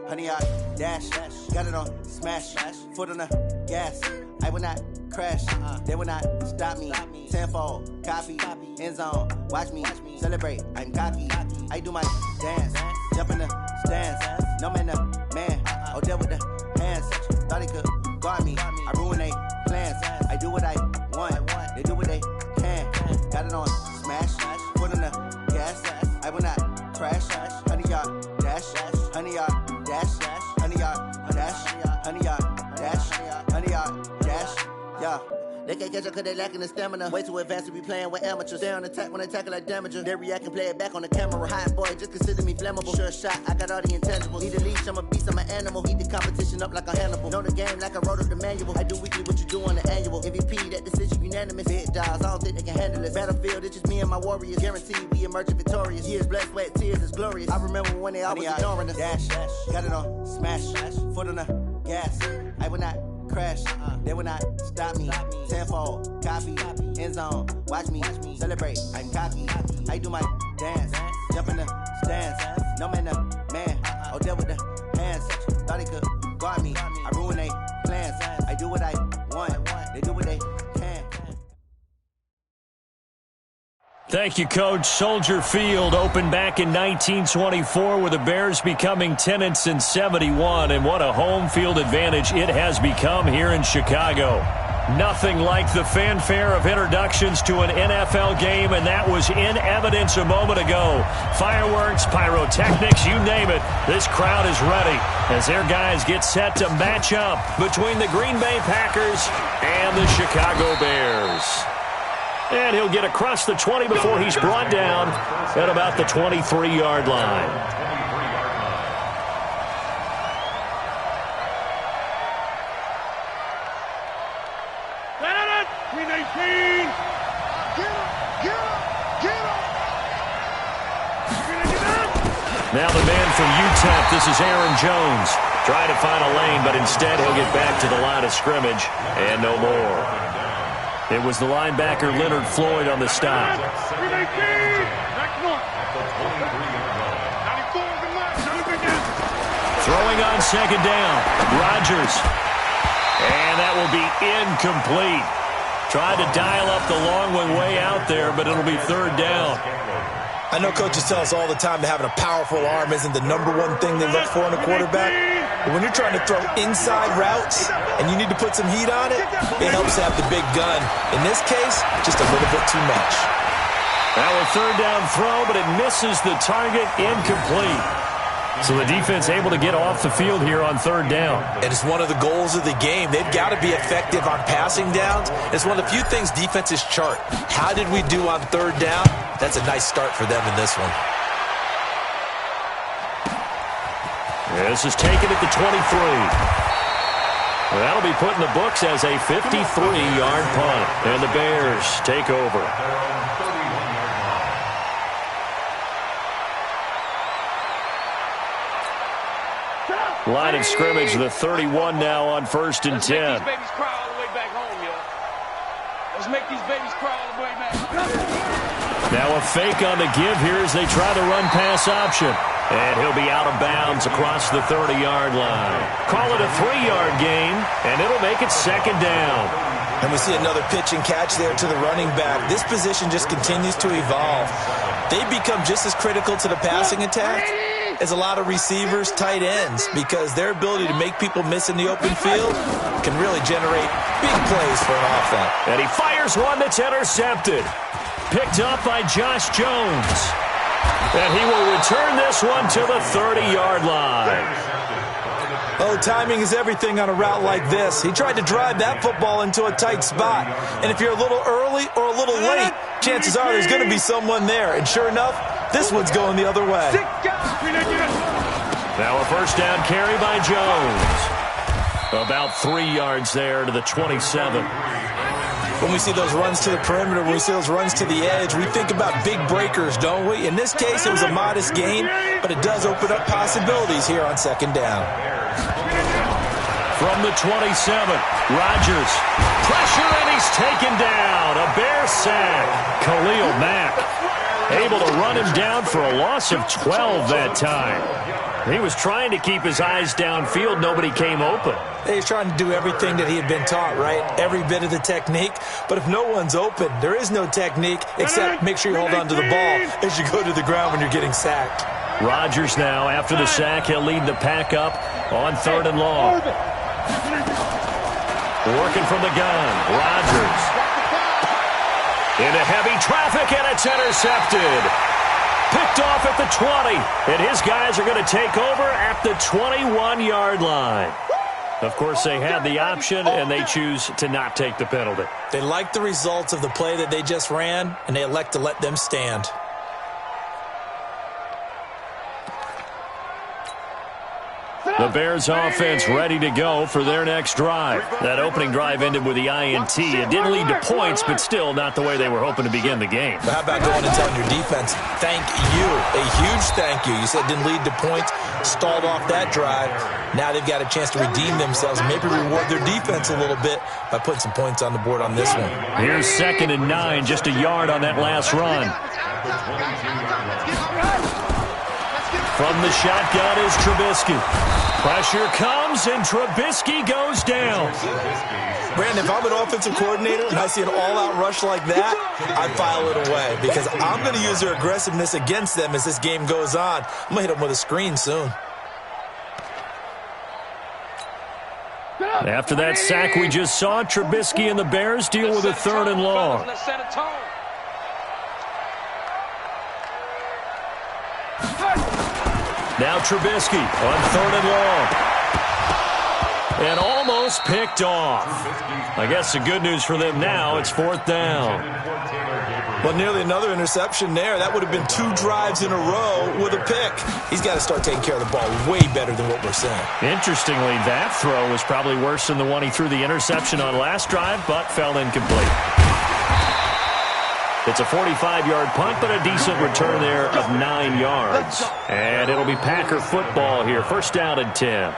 100 yard dash, got it on smash, foot on the gas. I will not crash, they will not stop me. Tenfold, copy, end zone, watch me celebrate. I'm cocky, I do my dance, jump in the stands. No man, man, oh there with the hands. Thought he could guard me, I ruin they plans. I do what I want, they do what they can. Got it on smash, foot on the gas. I will not crash, 100 yard dash, 100 yard dash, 100 yard dash, 100 yard dash, 100 yard dash, yeah. They can't catch up cause they lacking the stamina. Way too advanced to be playing with amateurs. They on attack when they tackle like damager. They react and play it back on the camera. Hot boy, just consider me flammable. Sure shot, I got all the intangibles. Need a leash, I'm a beast, I'm an animal. Eat the competition up like a Hannibal. Know the game like I wrote up the manual. I do weekly what you do on the annual. MVP, that decision unanimous. Big dogs, I don't think they can handle it. Battlefield, it's just me and my warriors. Guaranteed we emerge victorious. Years, blood, sweat, tears, it's glorious. I remember when they always ignoring us. Dash, got it on smash, foot on the gas. I will not crash, they will not stop me. Tenfold, copy, end zone, watch me celebrate. I'm cocky, I do my dance, jump in the stands. No man, man, oh there with the hands. Thought he could guard me, I ruin they plans. I do what I want, they do what they can. Thank you, Coach. Soldier Field opened back in 1924 with the Bears becoming tenants in 71, and what a home field advantage it has become here in Chicago. Nothing like the fanfare of introductions to an NFL game, and that was in evidence a moment ago. Fireworks, pyrotechnics, you name it. This crowd is ready as their guys get set to match up between the Green Bay Packers and the Chicago Bears. And he'll get across the 20 before he's brought down at about the 23-yard line. Now the man from UTEP, this is Aaron Jones. Trying to find a lane, but instead he'll get back to the line of scrimmage and no more. It was the linebacker Leonard Floyd on the stop. Throwing on second down, Rodgers. And that will be incomplete. Tried to dial up the long one way out there, but it'll be third down. I know coaches tell us all the time that having a powerful arm isn't the number one thing they look for in a quarterback. But when you're trying to throw inside routes and you need to put some heat on it, it helps to have the big gun. In this case, just a little bit too much. Now a third down throw, but it misses the target, incomplete. So the defense able to get off the field here on third down. And it's one of the goals of the game. They've got to be effective on passing downs. It's one of the few things defenses chart. How did we do on third down? That's a nice start for them in this one. This is taken at the 23. Well, that'll be put in the books as a 53-yard punt. And the Bears take over. Line of scrimmage, the 31 now on 1st and 10. Let's make these babies cry all the way back home, yo. Let's make these babies cry all the way back home. Now a fake on the give here as they try the run-pass option. And he'll be out of bounds across the 30-yard line. Call it a 3-yard gain, and it'll make it second down. And we see another pitch and catch there to the running back. This position just continues to evolve. They become just as critical to the passing attack as a lot of receivers, tight ends, because their ability to make people miss in the open field can really generate big plays for an offense. And he fires one that's intercepted. Picked up by Josh Jones. And he will return this one to the 30-yard line. Oh, timing is everything on a route like this. He tried to drive that football into a tight spot. And if you're a little early or a little late, chances are there's going to be someone there. And sure enough, this one's going the other way. Now a first down carry by Jones. About 3 yards there to the 27. When we see those runs to the perimeter, when we see those runs to the edge, we think about big breakers, don't we? In this case, it was a modest gain, but it does open up possibilities here on second down. From the 27, Rodgers. Pressure, and he's taken down. A Bear sack. Khalil Mack able to run him down for a loss of 12 that time. He was trying to keep his eyes downfield. Nobody came open. He's trying to do everything that he had been taught, right? Every bit of the technique. But if no one's open, there is no technique except make sure you hold on to the ball as you go to the ground when you're getting sacked. Rodgers now, after the sack, he'll lead the pack up on 3rd and long. Working from the gun. Rodgers. Into heavy traffic, and it's intercepted. Picked off at the 20, and his guys are going to take over at the 21-yard line. Of course, they had the option, and they choose to not take the penalty. They like the results of the play that they just ran, and they elect to let them stand. The Bears offense ready to go for their next drive. That opening drive ended with the INT. It didn't lead to points, but still not the way they were hoping to begin the game. But how about going and telling your defense, thank you, a huge thank you. You said it didn't lead to points, stalled off that drive. Now they've got a chance to redeem themselves and maybe reward their defense a little bit by putting some points on the board on this one. Here's 2nd and 9, just a yard on that last run. From the shotgun is Trubisky. Pressure comes, and Trubisky goes down. Brandon, if I'm an offensive coordinator and I see an all-out rush like that, I file it away because I'm going to use their aggressiveness against them as this game goes on. I'm going to hit them with a screen soon. After that sack we just saw, Trubisky and the Bears deal with a 3rd and long. Now Trubisky on 3rd and long. And almost picked off. I guess the good news for them now, it's 4th down. Well, nearly another interception there. That would have been 2 drives in a row with a pick. He's got to start taking care of the ball way better than what we're seeing. Interestingly, that throw was probably worse than the one he threw the interception on last drive, but fell incomplete. It's a 45-yard punt, but a decent return there of 9 yards. And it'll be Packer football here. 1st down and 10.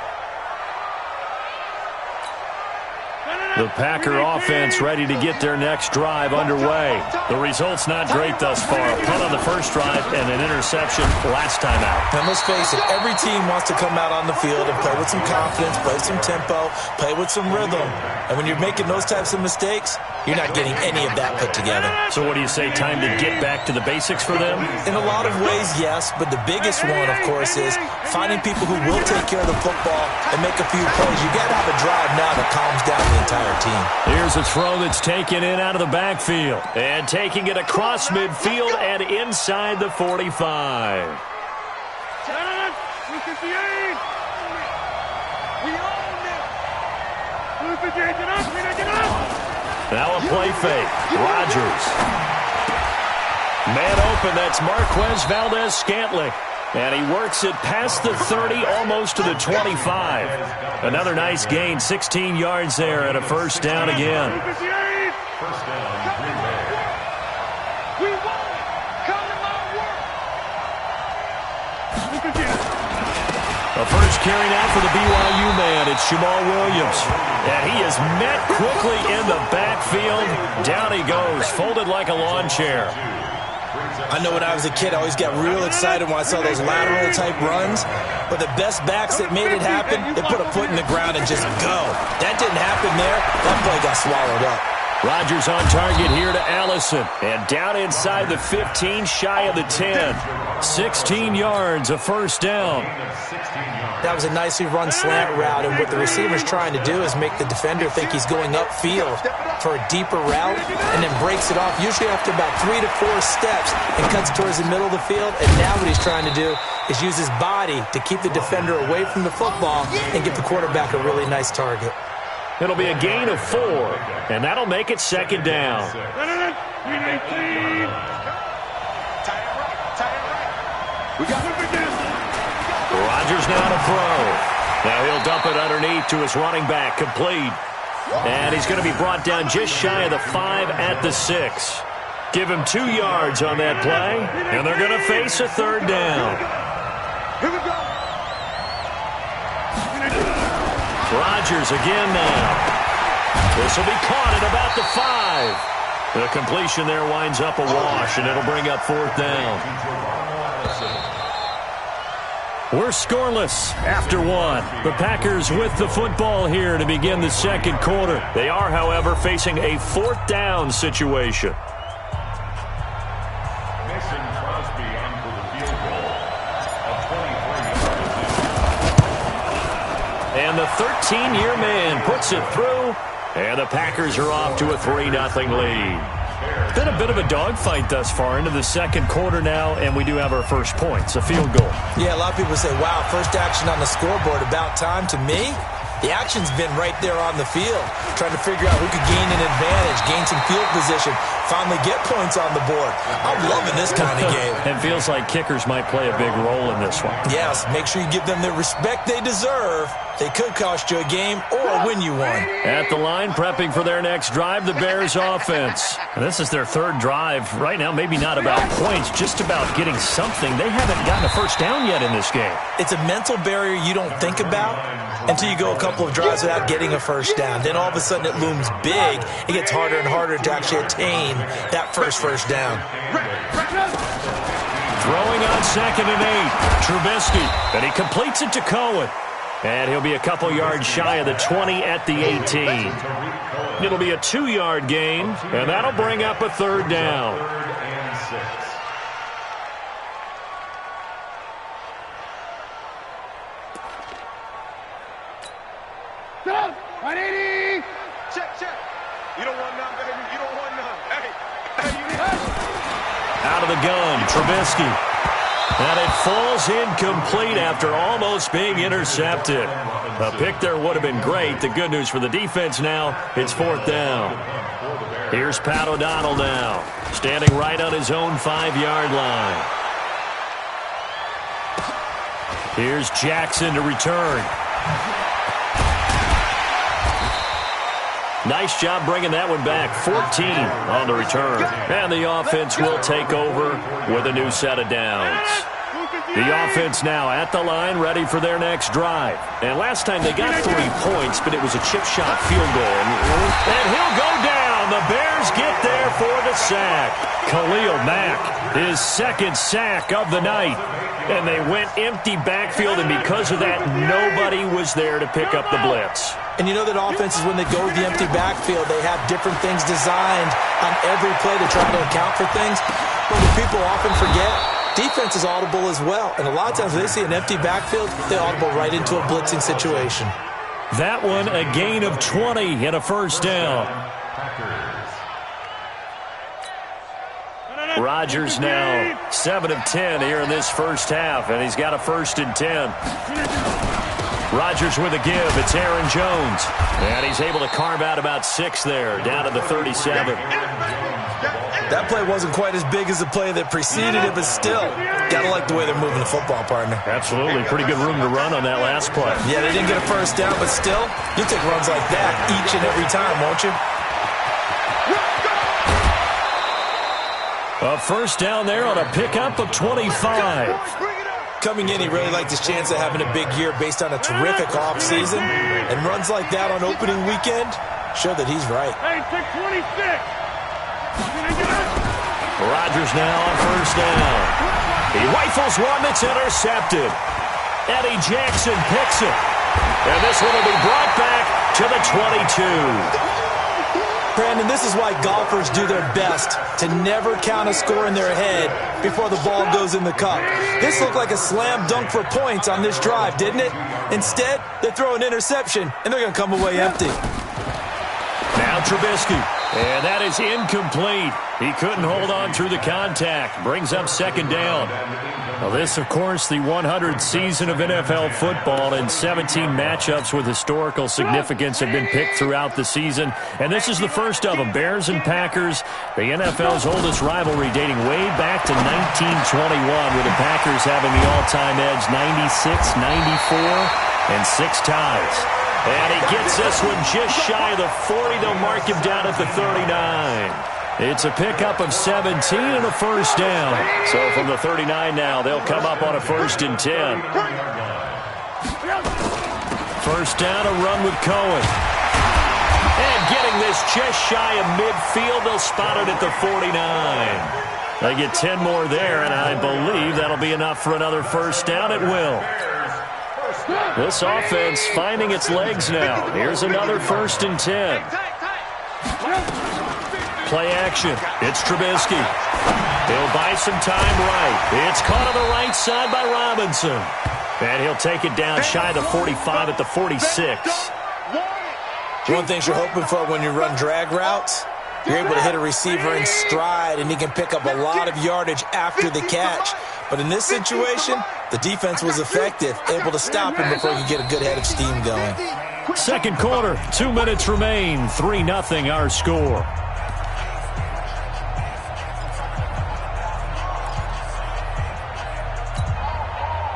The Packer offense ready to get their next drive underway. The result's not great thus far. A punt on the first drive and an interception last time out. And let's face it, every team wants to come out on the field and play with some confidence, play with some tempo, play with some rhythm. And when you're making those types of mistakes, you're not getting any of that put together. So what do you say, time to get back to the basics for them? In a lot of ways, yes. But the biggest one, of course, is finding people who will take care of the football and make a few plays. You got to have a drive now that calms down the entire team. Here's a throw that's taken in out of the backfield. And taking it across midfield and inside the 45. Now a play fake. Rodgers. Man open, that's Marquez Valdez-Scantling. And he works it past the 30, almost to the 25. Another nice gain, 16 yards there, and a 1st down again. A first carry now for the BYU man. It's Jamal Williams. And he is met quickly in the backfield. Down he goes, folded like a lawn chair. I know when I was a kid, I always got real excited when I saw those lateral-type runs. But the best backs that made it happen, they put a foot in the ground and just go. That didn't happen there. That play got swallowed up. Rodgers on target here to Allison. And down inside the 15, shy of the 10. 16 yards, a 1st down. That was a nicely run slant route, and what the receiver's trying to do is make the defender think he's going upfield for a deeper route and then breaks it off, usually after about 3 to 4 steps, and cuts towards the middle of the field. And now what he's trying to do is use his body to keep the defender away from the football and give the quarterback a really nice target. It'll be a gain of 4, and that'll make it 2nd down. Rodgers now to throw. Now he'll dump it underneath to his running back, complete. And he's going to be brought down just shy of the 5 at the 6. Give him 2 yards on that play, and they're going to face a 3rd down. Here we go. Rodgers again now. This will be caught at about the 5. The completion there winds up a wash, and it'll bring up 4th down. We're scoreless after one. The Packers with the football here to begin the second quarter. They are, however, facing a 4th down situation. And the 13-year man puts it through, and the Packers are off to a 3-0 lead. Been a bit of a dogfight thus far into the second quarter now, and we do have our first points, a field goal. Yeah, a lot of people say, wow, first action on the scoreboard, about time. To me, the action's been right there on the field, trying to figure out who could gain an advantage, gain some field position, finally get points on the board. I'm loving this kind of game. It feels like kickers might play a big role in this one. Yes, make sure you give them the respect they deserve. They could cost you a game or win you one. At the line, prepping for their next drive, the Bears offense. And this is their 3rd drive. Right now, maybe not about points, just about getting something. They haven't gotten a first down yet in this game. It's a mental barrier you don't think about until you go a couple of drives without getting a first down. Then all of a sudden it looms big. It gets harder and harder to actually attain that first down. Throwing on 2nd and 8. Trubisky, and he completes it to Cohen. And he'll be a couple yards shy of the 20 at the 18. It'll be a 2-yard gain, and that'll bring up a 3rd down. Stop! 180! Check. You don't want none, baby. You don't want none. Hey. Out of the gun, Trubisky. And it falls incomplete after almost being intercepted. A pick there would have been great. The good news for the defense now, it's 4th down. Here's Pat O'Donnell now, standing right on his own 5-yard line. Here's Jackson to return. Nice job bringing that one back. 14 on the return. And the offense will take over with a new set of downs. The offense now at the line, ready for their next drive. And last time they got 3 points, but it was a chip shot field goal. And he'll go down. The Bears get there for the sack. Khalil Mack, his 2nd sack of the night. And they went empty backfield, and because of that, nobody was there to pick up the blitz. And you know that offenses, when they go with the empty backfield, they have different things designed on every play to try to account for things. But what people often forget, defense is audible as well. And a lot of times when they see an empty backfield, they audible right into a blitzing situation. That one, a gain of 20 and a 1st down. Rodgers now 7 of 10 here in this first half, and he's got a 1st and 10. Rodgers with a give. It's Aaron Jones. And he's able to carve out about 6 there, down to the 37. That play wasn't quite as big as the play that preceded it, but still, gotta like the way they're moving the football, partner. Absolutely. Pretty good room to run on that last play. Yeah, they didn't get a 1st down, but still, you take runs like that each and every time, won't you? A 1st down there on a pickup of 25. Coming in, he really liked his chance of having a big year based on a terrific offseason. And runs like that on opening weekend show that he's right. Hey, 626. Rodgers now on 1st down. He rifles one that's intercepted. Eddie Jackson picks it. And this one will be brought back to the 22. Brandon, this is why golfers do their best to never count a score in their head before the ball goes in the cup. This looked like a slam dunk for points on this drive, didn't it? Instead, they throw an interception, and they're going to come away empty. Now Trubisky, and that is incomplete. He couldn't hold on through the contact. Brings up 2nd down. Well, this, of course, the 100th season of NFL football, and 17 matchups with historical significance have been picked throughout the season. And this is the first of them, Bears and Packers, the NFL's oldest rivalry dating way back to 1921, with the Packers having the all-time edge 96, 94, and 6 ties. And he gets this one just shy of the 40. They'll mark him down at the 39. It's a pickup of 17 and a 1st down. So from the 39 now, they'll come up on a 1st and 10. 1st down, a run with Cohen. And getting this just shy of midfield, they'll spot it at the 49. They get 10 more there, and I believe that'll be enough for another first down. It will. This offense finding its legs now. Here's another 1st and 10. Play action. It's Trubisky. He'll buy some time right. It's caught on the right side by Robinson. And he'll take it down shy of the 45 at the 46. One thing you're hoping for when you run drag routes, you're able to hit a receiver in stride, and he can pick up a lot of yardage after the catch. But in this situation, the defense was effective, able to stop him before he could get a good head of steam going. Second quarter, 2 minutes remain, 3-0 our score.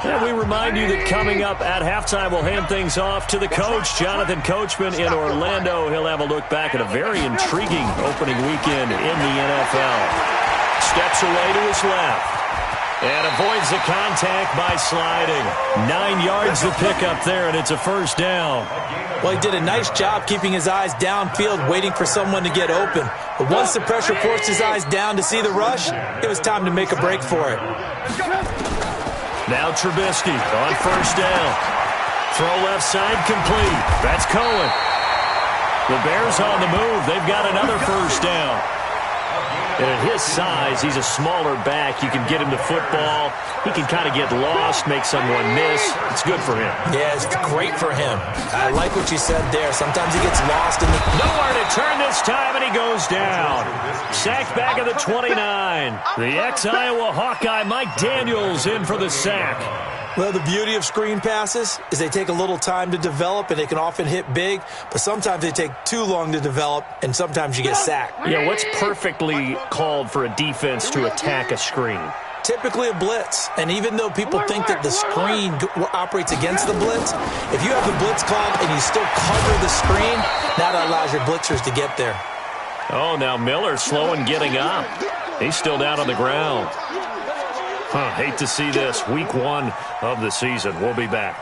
And we remind you that coming up at halftime, we'll hand things off to the coach, Jonathan Coachman in Orlando. He'll have a look back at a very intriguing opening weekend in the NFL. Steps away to his left and avoids the contact by sliding. 9 yards to pick up there, and it's a first down. Well, he did a nice job keeping his eyes downfield, waiting for someone to get open. But once the pressure forced his eyes down to see the rush, it was time to make a break for it. Now Trubisky on first down. Throw left side complete. That's Cohen. The Bears on the move. They've got another first down. And at his size, he's a smaller back. You can get him to football. He can kind of get lost, make someone miss. It's good for him. Yeah, it's great for him. I like what you said there. Sometimes he gets lost in the... Nowhere to turn this time, and he goes down. Sacked back at the 29. The ex-Iowa Hawkeye, Mike Daniels, in for the sack. Well, the beauty of screen passes is they take a little time to develop, and they can often hit big, but sometimes they take too long to develop, and sometimes you get sacked. Yeah, what's perfectly called for a defense to attack a screen? Typically a blitz, and even though people think that the screen operates against the blitz, if you have the blitz called and you still cover the screen, that allows your blitzers to get there. Oh, now Miller slow in getting up. He's still down on the ground. Hate to see this. Week 1 of the season. We'll be back.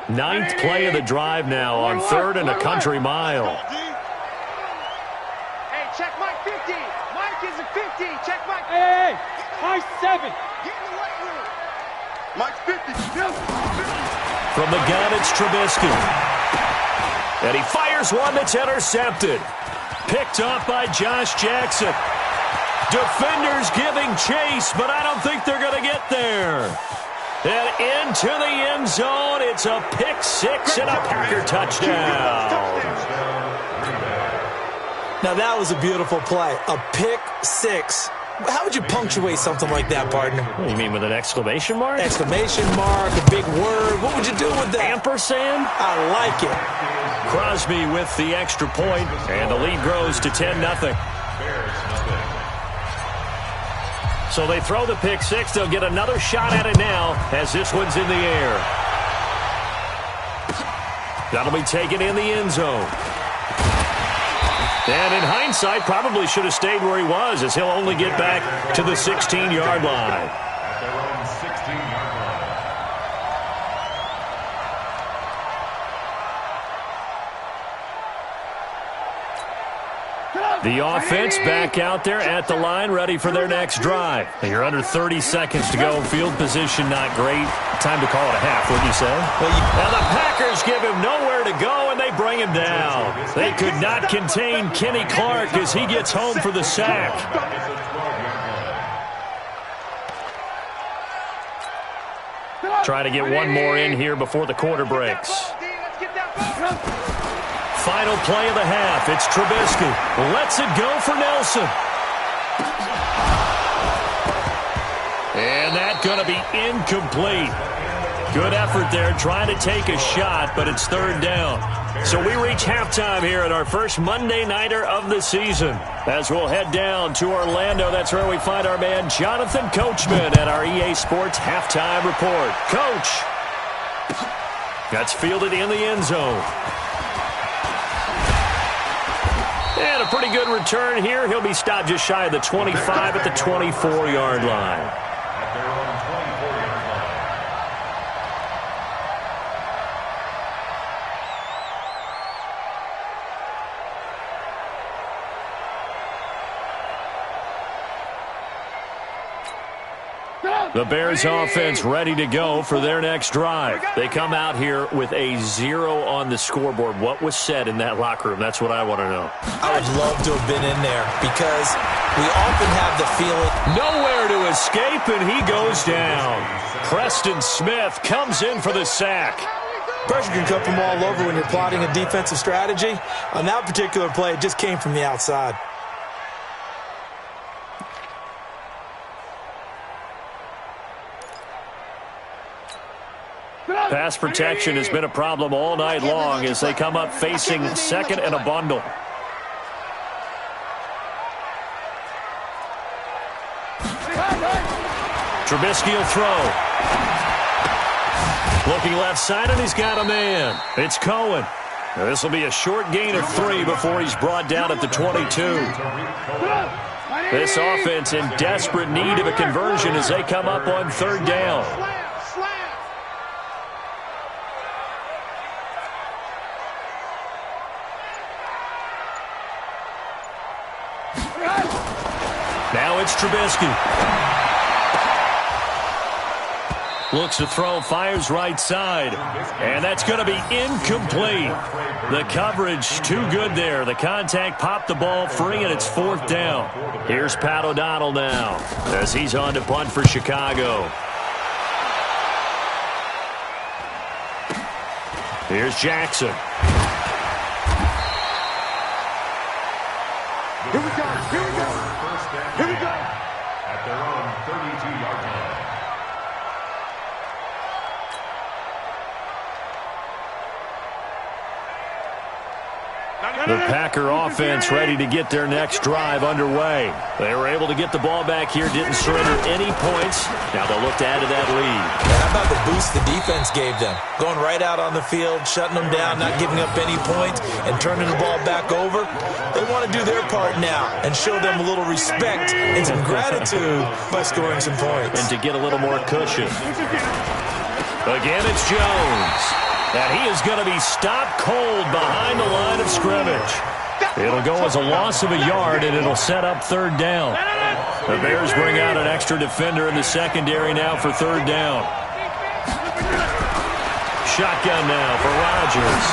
Ninth play of the drive now on 3rd and a country mile. Hey, check Mike 50. Mike is a 50. Check Mike. Hey, Mike 7. Get in the right room. Mike's 50. From the gun, it's Trubisky. And he fires one that's intercepted. Picked off by Josh Jackson. Defenders giving chase, but I don't think they're going to get there. And into the end zone, it's a pick 6 and a Packer touchdown. Now that was a beautiful play. A pick 6. How would you punctuate something like that, partner? What do you mean, with an exclamation mark? Exclamation mark, a big word. What would you do with that? Ampersand? I like it. Crosby with the extra point, and the lead grows to 10-0. So they throw the pick 6. They'll get another shot at it now as this one's in the air. That'll be taken in the end zone. And in hindsight, probably should have stayed where he was, as he'll only get back to the 16-yard line. The offense back out there at the line, ready for their next drive. You're under 30 seconds to go. Field position not great. Time to call it a half, wouldn't you say? Now the Packers give him nowhere to go, and they bring him down. They could not contain Kenny Clark as he gets home for the sack. Try to get one more in here before the quarter breaks. Final play of the half. It's Trubisky. Lets it go for Nelson. And that's going to be incomplete. Good effort there trying to take a shot, but it's 3rd down. So we reach halftime here at our first Monday Nighter of the season. As we'll head down to Orlando, that's where we find our man Jonathan Coachman at our EA Sports Halftime Report. Coach. That's fielded in the end zone. And a pretty good return here. He'll be stopped just shy of the 25 at the 24-yard line. The Bears offense ready to go for their next drive. They come out here with a 0 on the scoreboard. What was said in that locker room? That's what I want to know. I would love to have been in there because we often have the feeling. Nowhere to escape, and he goes down. Preston Smith comes in for the sack. Pressure can come from all over when you're plotting a defensive strategy. On that particular play, it just came from the outside. Pass protection has been a problem all night long as they come up facing second and a bundle. Trubisky will throw. Looking left side, and he's got a man. It's Cohen. This will be a short gain of 3 before he's brought down at the 22. This offense in desperate need of a conversion as they come up on 3rd down. Now it's Trubisky. Looks to throw, fires right side. And that's going to be incomplete. The coverage too good there. The contact popped the ball free, and it's 4th down. Here's Pat O'Donnell now as he's on to punt for Chicago. Here's Jackson. Here we go. Here we go. Here we go. At their own 32-yard line. The Packer offense ready to get their next drive underway. They were able to get the ball back here, didn't surrender any points. Now they'll look to add to that lead. How about the boost the defense gave them? Going right out on the field, shutting them down, not giving up any points, and turning the ball back over. They want to do their part now and show them a little respect and some gratitude by scoring some points. And to get a little more cushion. Again, it's Jones. And he is going to be stopped cold behind the line of scrimmage. It'll go as a loss of a yard, and it'll set up 3rd down. The Bears bring out an extra defender in the secondary now for 3rd down. Shotgun now for Rodgers.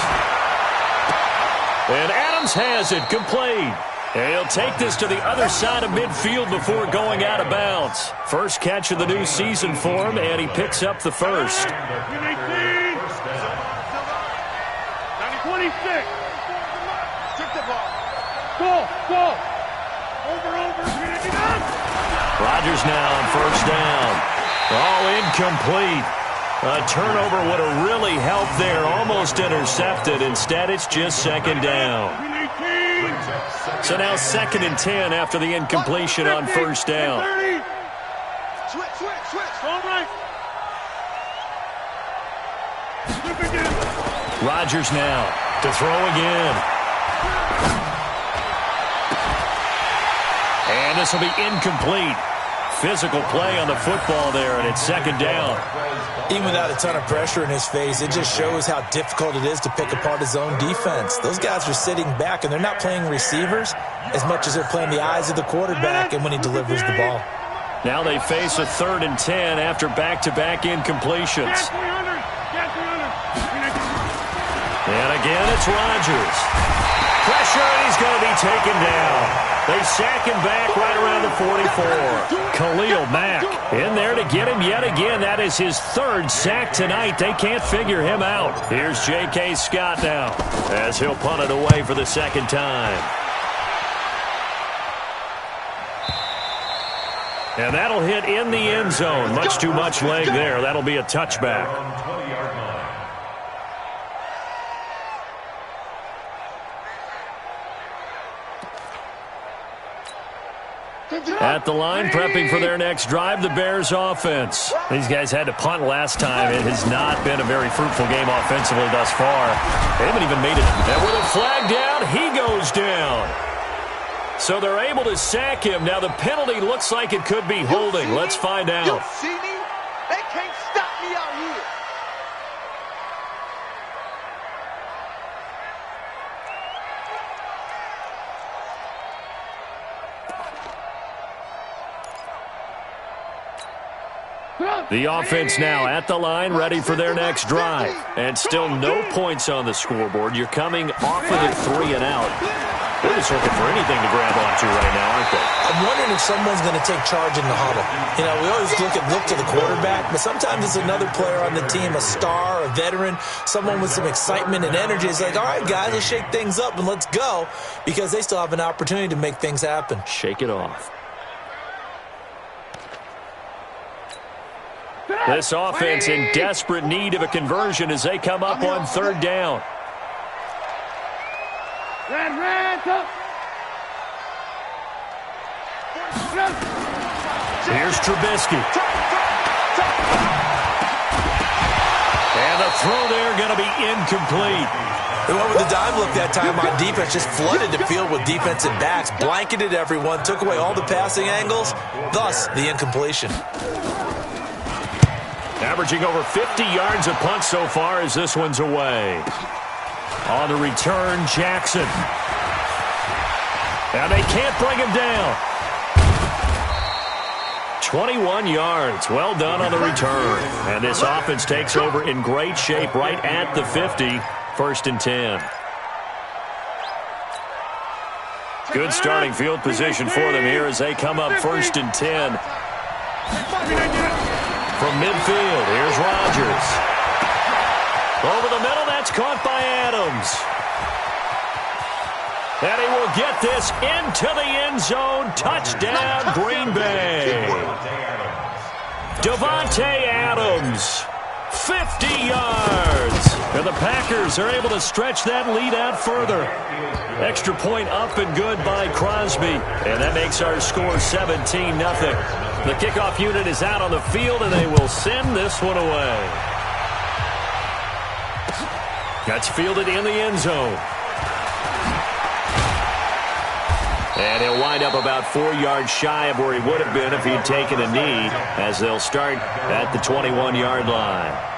And Adams has it complete. And he'll take this to the other side of midfield before going out of bounds. First catch of the new season for him, and he picks up the first. 26. Took the ball. Go. Over. Rodgers now on 1st down. All incomplete. A turnover would have really helped there. Almost intercepted. Instead, it's just 2nd down. So now 2nd and 10 after the incompletion on 1st down. Switch. All right. Rodgers now to throw again. And this will be incomplete. Physical play on the football there, and it's 2nd down. Even without a ton of pressure in his face, it just shows how difficult it is to pick apart his own defense. Those guys are sitting back, and they're not playing receivers as much as they're playing the eyes of the quarterback and when he delivers the ball. Now they face a 3rd and 10 after back-to-back incompletions. And again, it's Rodgers. Pressure, and he's going to be taken down. They sack him back right around the 44. Khalil Mack in there to get him yet again. That is his 3rd sack tonight. They can't figure him out. Here's J.K. Scott now as he'll punt it away for the 2nd time. And that'll hit in the end zone. Much too much leg there. That'll be a touchback. At the line, prepping for their next drive, the Bears offense. These guys had to punt last time. It has not been a very fruitful game offensively thus far. They haven't even made it. And with a flag down, he goes down. So they're able to sack him. Now the penalty looks like it could be holding. Let's find out. You see me? They can't stop me out here. The offense now at the line, ready for their next drive. And still no points on the scoreboard. You're coming off of the 3 and out. They're just looking for anything to grab onto right now, aren't they? I'm wondering if someone's going to take charge in the huddle. You know, we always look to the quarterback, but sometimes it's another player on the team, a star, a veteran, someone with some excitement and energy. It's like, all right, guys, let's shake things up and let's go, because they still have an opportunity to make things happen. Shake it off. This offense in desperate need of a conversion as they come up on 3rd down. Here's Trubisky. And the throw there going to be incomplete. They went with the dime look that time on defense, just flooded the field with defensive backs, blanketed everyone, took away all the passing angles, thus the incompletion. Averaging over 50 yards a punt so far as this one's away. On the return, Jackson. And they can't bring him down. 21 yards. Well done on the return. And this offense takes over in great shape right at the 50. 1st and 10. Good starting field position for them here as they come up 1st and 10. From midfield, here's Rodgers. Over the middle, that's caught by Adams. And he will get this into the end zone. Touchdown, Green Bay. Davante Adams, 50 yards. And the Packers are able to stretch that lead out further. Extra point up and good by Crosby. And that makes our score 17-0. The kickoff unit is out on the field, and they will send this one away. That's fielded in the end zone. And he'll wind up about 4 yards shy of where he would have been if he'd taken a knee, as they'll start at the 21-yard line.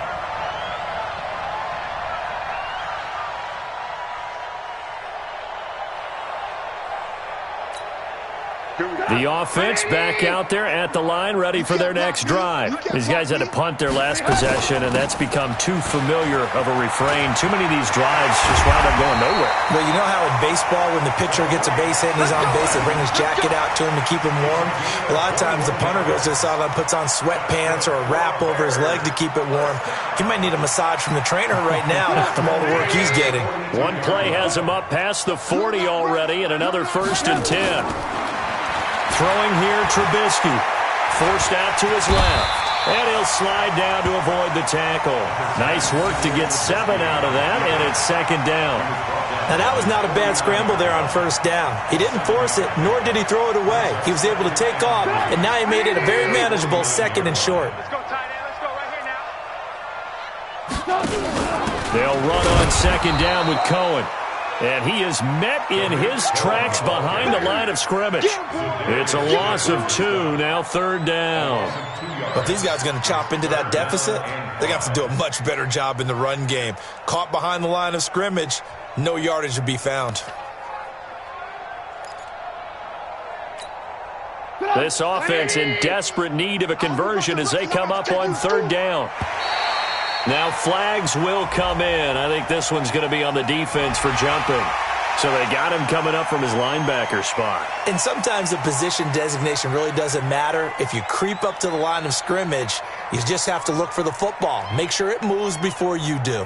The offense back out there at the line, ready for their next drive. These guys had to punt their last possession, and that's become too familiar of a refrain. Too many of these drives just wound up going nowhere. Well, you know how in baseball, when the pitcher gets a base hit and he's on base, they bring his jacket out to him to keep him warm? A lot of times the punter goes to the sideline, puts on sweatpants or a wrap over his leg to keep it warm. He might need a massage from the trainer right now from all the work he's getting. One play has him up past the 40 already, and another 1st and 10. Throwing here, Trubisky. Forced out to his left. And he'll slide down to avoid the tackle. Nice work to get 7 out of that, and it's 2nd down. Now, that was not a bad scramble there on 1st down. He didn't force it, nor did he throw it away. He was able to take off, and now he made it a very manageable 2nd and short. Let's go, tight end. Let's go right here now. They'll run on 2nd down with Cohen. And he is met in his tracks behind the line of scrimmage. It's a loss of 2, now 3rd down. But if these guys are going to chop into that deficit, they're going to have to do a much better job in the run game. Caught behind the line of scrimmage, no yardage to be found. This offense in desperate need of a conversion as they come up on 3rd down. Now flags will come in. I think this one's going to be on the defense for jumping. So they got him coming up from his linebacker spot. And sometimes the position designation really doesn't matter. If you creep up to the line of scrimmage, you just have to look for the football. Make sure it moves before you do.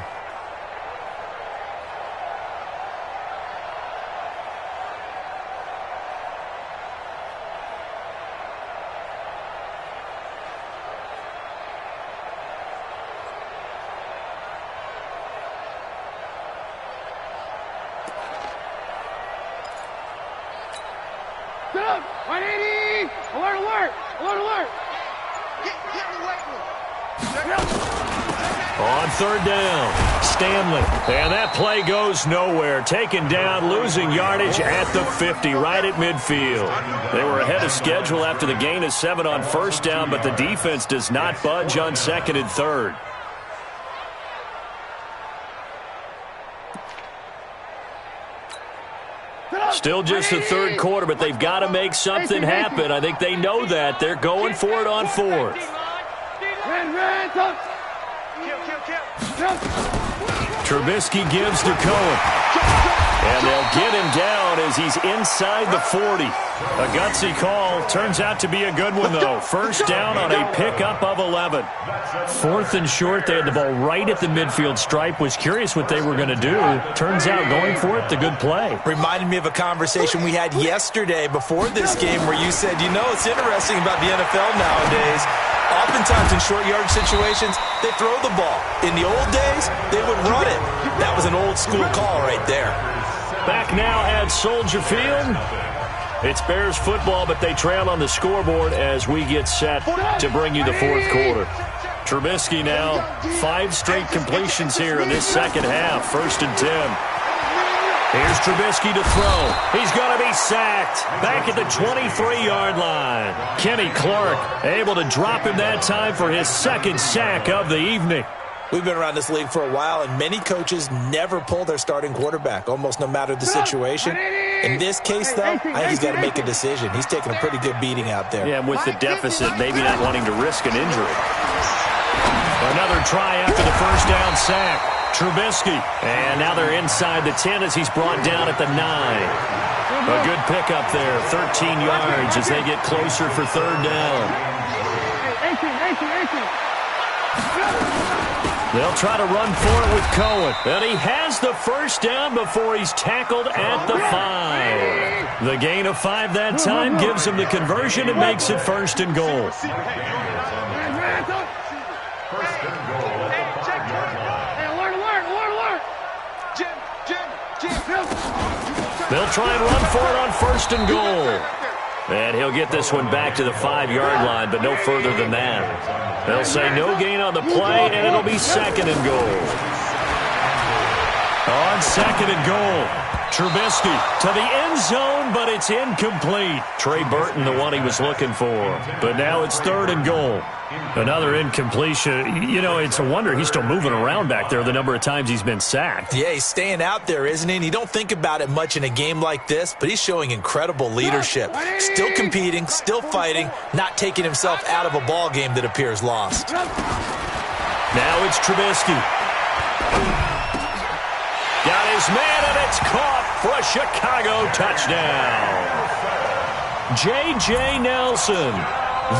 On 3rd down, Stanley. And that play goes nowhere. Taken down, losing yardage at the 50, right at midfield. They were ahead of schedule after the gain of 7 on 1st down, but the defense does not budge on 2nd and 3rd. Still just the 3rd quarter, but they've got to make something happen. I think they know that. They're going for it on 4th. Trubisky gives to Cohen. And they'll get him down as he's inside the 40. A gutsy call. Turns out to be a good one, though. First down on a pickup of 11. 4th and short. They had the ball right at the midfield stripe. Was curious what they were going to do. Turns out going for it, the good play. Reminded me of a conversation we had yesterday before this game where you said, you know, it's interesting about the NFL nowadays. Oftentimes in short yardage situations, they throw the ball. In the old days, they would run it. That was an old school call right there. Back now at Soldier Field. It's Bears football, but they trail on the scoreboard as we get set to bring you the 4th quarter. Trubisky now, 5 straight completions here in this second half. 1st and 10. Here's Trubisky to throw. He's going to be sacked. Back at the 23-yard line. Kenny Clark able to drop him that time for his 2nd sack of the evening. We've been around this league for a while, and many coaches never pull their starting quarterback, almost no matter the situation. In this case, though, I think he's got to make a decision. He's taking a pretty good beating out there. Yeah, and with the deficit, maybe not wanting to risk an injury. Another try after the first down sack. Trubisky. And now they're inside the 10 as he's brought down at the 9. A good pickup there. 13 yards as they get closer for 3rd down. They'll try to run for it with Cohen. And he has the first down before he's tackled at the 5. The gain of 5 that time gives him the conversion and makes it 1st and goal. They'll try and run for it on 1st and goal. And he'll get this one back to the 5-yard line, but no further than that. They'll say no gain on the play, and it'll be 2nd and goal. On 2nd and goal, Trubisky to the end zone, but it's incomplete. Trey Burton, the one he was looking for. But now it's 3rd and goal. Another incompletion. You know, it's a wonder he's still moving around back there the number of times he's been sacked. Yeah, he's staying out there, isn't he? And you don't think about it much in a game like this, but he's showing incredible leadership. Still competing, still fighting, not taking himself out of a ball game that appears lost. Now it's Trubisky. Got his man, and it's caught for a Chicago touchdown. J.J. Nelson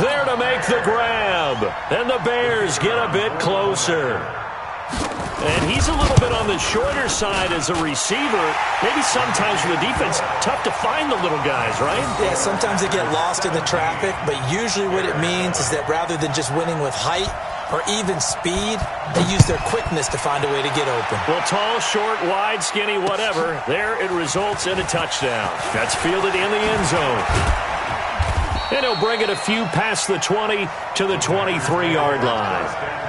there to make the grab. And the Bears get a bit closer. And he's a little bit on the shorter side as a receiver. Maybe sometimes for the defense, tough to find the little guys, right? Yeah, sometimes they get lost in the traffic, but usually what it means is that rather than just winning with height or even speed, they use their quickness to find a way to get open. Well, tall, short, wide, skinny, whatever, there it results in a touchdown. That's fielded in the end zone. And he'll bring it a few past the 20 to the 23-yard line.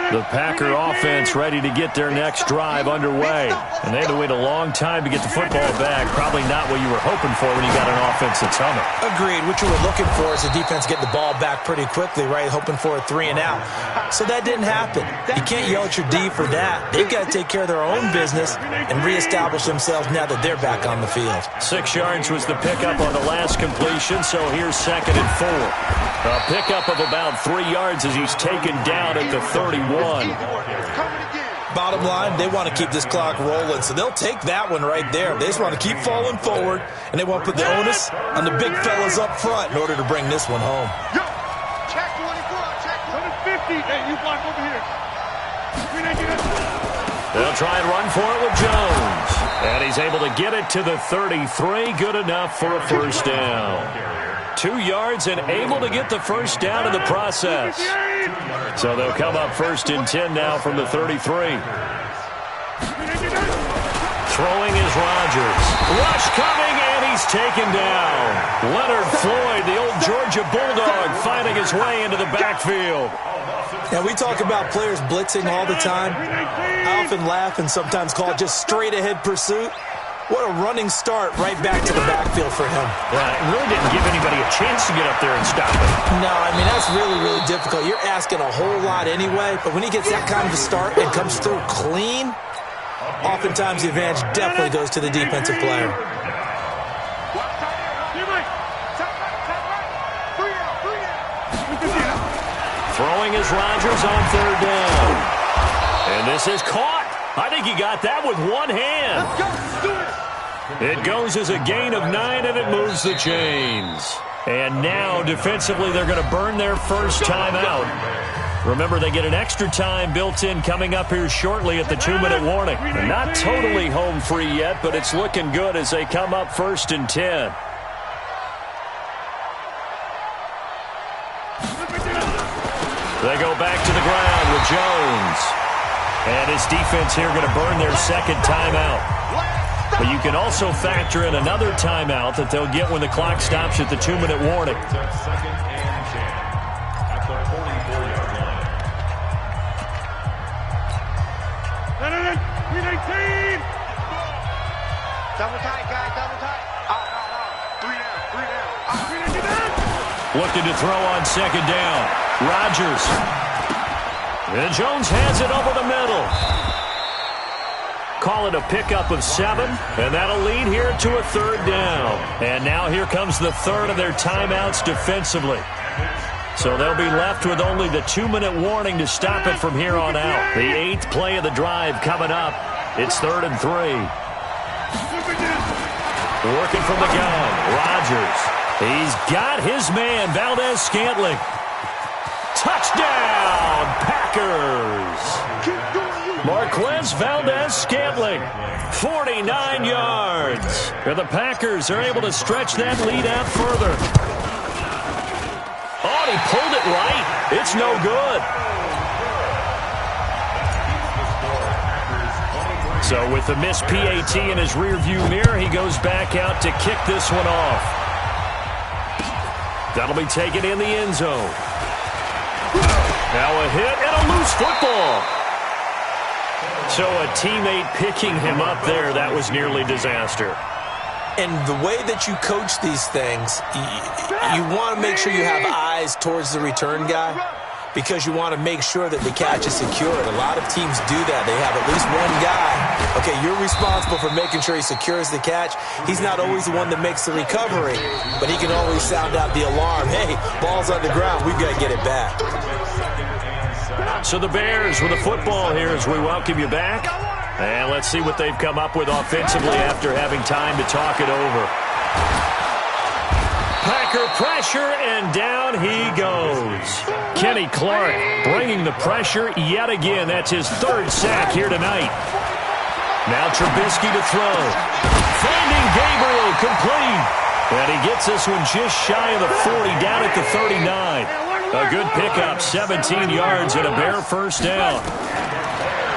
The Packer offense ready to get their next drive underway. And they had to wait a long time to get the football back. Probably not what you were hoping for when you got an offense that's humming. Agreed. What you were looking for is the defense getting the ball back pretty quickly, right? Hoping for a 3 and out. So that didn't happen. You can't yell at your D for that. They've got to take care of their own business and reestablish themselves now that they're back on the field. 6 yards was the pickup on the last completion, so here's 2nd and 4. A pickup of about 3 yards as he's taken down at the 31. Bottom line, they want to keep this clock rolling, so they'll take that one right there. They just want to keep falling forward, and they want to put the onus on the big fellas up front in order to bring this one home. Check 24, check 750. Hey, you block over here. They'll try and run for it with Jones. And he's able to get it to the 33. Good enough for a first down. 2 yards and able to get the first down in the process. So they'll come up 1st and 10 now from the 33. Throwing is Rodgers. Rush coming, and he's taken down. Leonard Floyd, the old Georgia Bulldog, finding his way into the backfield. Now, we talk about players blitzing all the time. I often laugh and sometimes call it just straight-ahead pursuit. What a running start right back to the backfield for him. Yeah, it really didn't give anybody a chance to get up there and stop him. No, I mean, that's really, really difficult. You're asking a whole lot anyway, but when he gets that kind of a start and comes through clean, oftentimes the advantage definitely goes to the defensive player. Throwing is Rodgers on third down. And this is caught. I think he got that with one hand. It goes as a gain of 9, and it moves the chains. And now, defensively, they're going to burn their first timeout. Remember, they get an extra time built in coming up here shortly at the 2-minute warning. They're not totally home free yet, but it's looking good as they come up 1st and 10. They go back to the ground with Jones. And his defense here going to burn their second timeout. But you can also factor in another timeout that they'll get when the clock stops at the 2-minute warning. Second and 10 at the 44-yard line. 319! Double tight, guys, double tight. Three down. Looking to throw on second down. Rodgers. And Jones has it over the middle. Call it a pickup of 7, and that'll lead here to a 3rd down. And now here comes the 3rd of their timeouts defensively. So they'll be left with only the 2-minute warning to stop it from here on out. The 8th play of the drive coming up. It's 3rd and 3. Working from the gun, Rodgers. He's got his man, Valdez-Scantling. Touchdown, Packers! Marquez Valdez-Scantling, 49 yards. And the Packers are able to stretch that lead out further. Oh, he pulled it right. It's no good. So with the missed PAT in his rearview mirror, he goes back out to kick this one off. That'll be taken in the end zone. Now a hit and a loose football. So a teammate picking him up there, that was nearly disaster. And the way that you coach these things, you want to make sure you have eyes towards the return guy because you want to make sure that the catch is secured. A lot of teams do that. They have at least one guy. Okay, you're responsible for making sure he secures the catch. He's not always the one that makes the recovery, but he can always sound out the alarm. Hey, ball's on the ground. We've got to get it back. So the Bears with the football here as we welcome you back. And let's see what they've come up with offensively after having time to talk it over. Packer pressure, and down he goes. Kenny Clark bringing the pressure yet again. That's his 3rd sack here tonight. Now Trubisky to throw. Finding Gabriel complete. And he gets this one just shy of the 40, down at the 39. A good pickup, 17 yards and a Bear first down.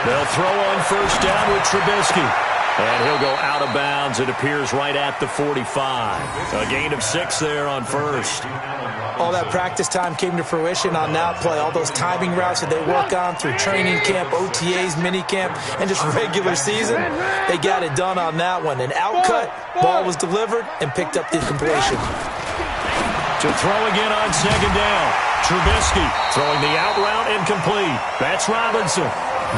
They'll throw on first down with Trubisky. And he'll go out of bounds. It appears right at the 45. A gain of 6 there on first. All that practice time came to fruition on that play. All those timing routes that they work on through training camp, OTAs, minicamp, and just regular season, they got it done on that one. An outcut, ball was delivered, and picked up the completion. To throw again on second down. Trubisky throwing the out route incomplete. That's Robinson.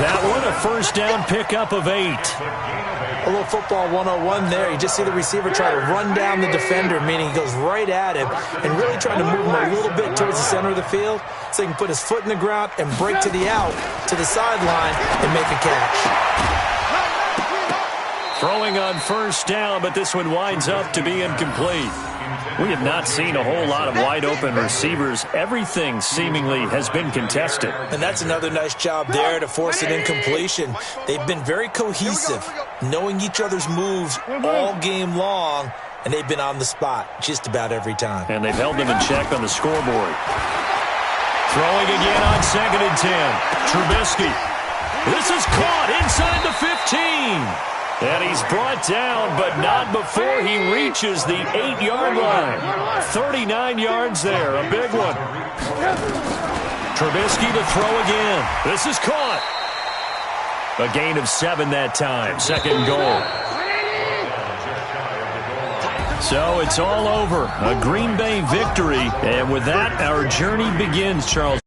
That one a first down pickup of 8. A little football 101 there. You just see the receiver try to run down the defender, meaning he goes right at him and really trying to move him a little bit towards the center of the field so he can put his foot in the ground and break to the out, to the sideline, and make a catch. Throwing on first down, but this one winds up to be incomplete. We have not seen a whole lot of wide-open receivers. Everything seemingly has been contested. And that's another nice job there to force an incompletion. They've been very cohesive, knowing each other's moves all game long, and they've been on the spot just about every time. And they've held them in check on the scoreboard. Throwing again on 2nd and 10. Trubisky. This is caught inside the 15. And he's brought down, but not before he reaches the 8-yard line. 39 yards there, a big one. Trubisky to throw again. This is caught. A gain of 7 that time, 2nd goal. So it's all over. A Green Bay victory. And with that, our journey begins, Charles.